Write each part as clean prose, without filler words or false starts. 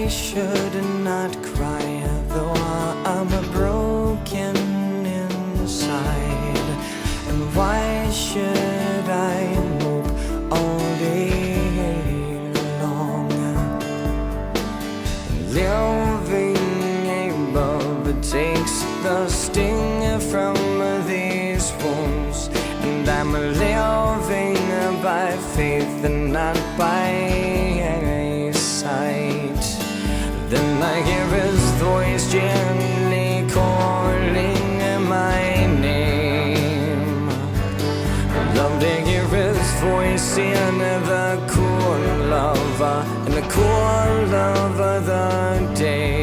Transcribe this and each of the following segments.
I should not cry, though I'm broken inside. And why should I mope all day long? Living above takes the sting from these wounds, and I'm living by faith and not by sight. Then I hear his voice gently calling my name. Love to hear his voice in the cool of the day.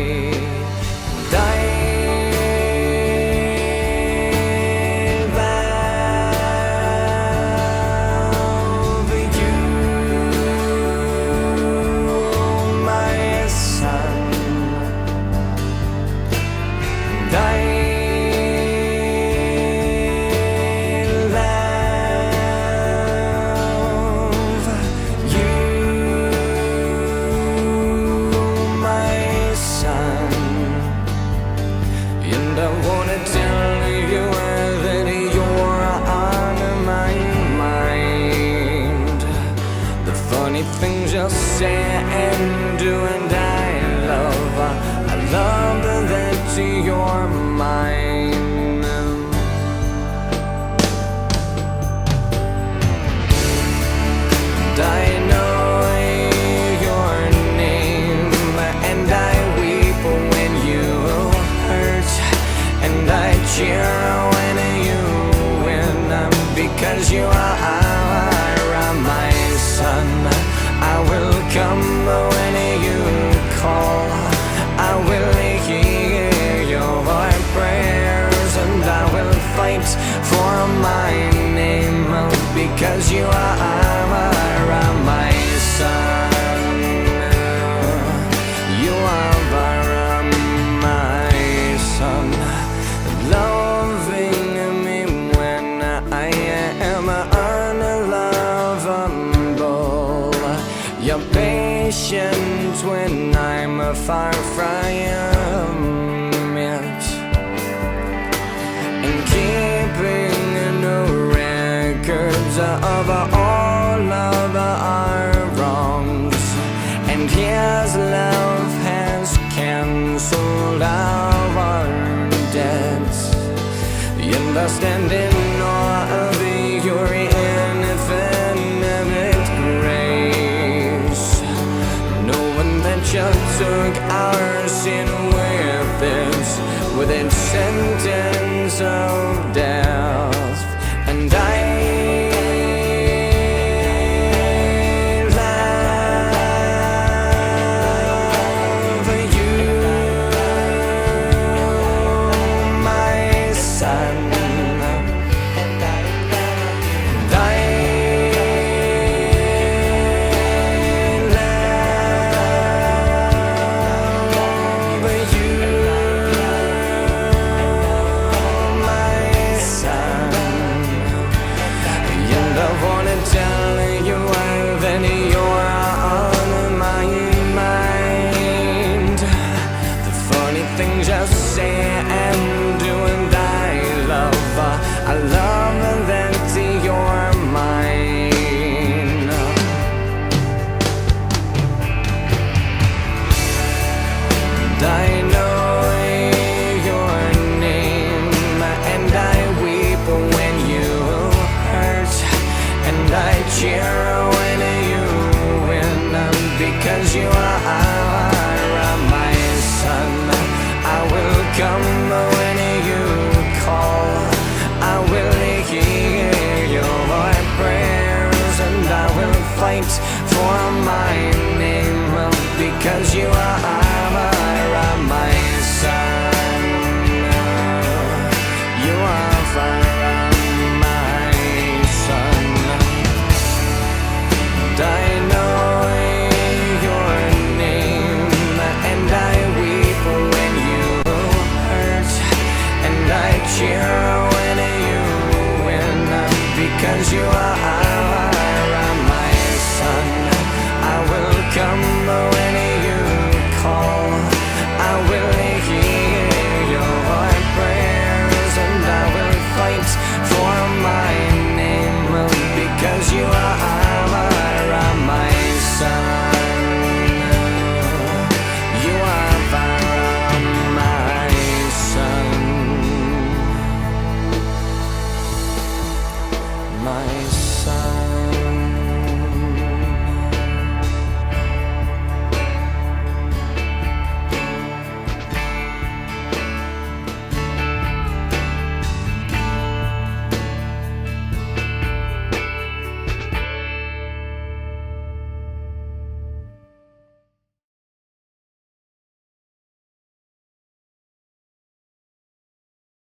I wanna tell you that you're on my mind. The funny things you say and do, and I love that you're mine. And I know your name, and I weep when you hurt, and I cheer when you win, because you are my son. I will come when you call, I will hear your prayers, and I will fight for my name, because you are my son. You are my son, loving me when I am unlovable. You're patient when I'm far from it, and keeping no records of all of our wrongs. And his love has canceled our debts. And I stand in awe of your infinite grace, knowing that you took our sin with its sentence of death. And I wanna tell you that you're on my mind. The funny things you say and do, and I love that you're mine. And I know your name, and I weep when you hurt, and I cheer when you win, because you are my son. I will come when you call, I will hear your prayers, and I will fight for my name, because you are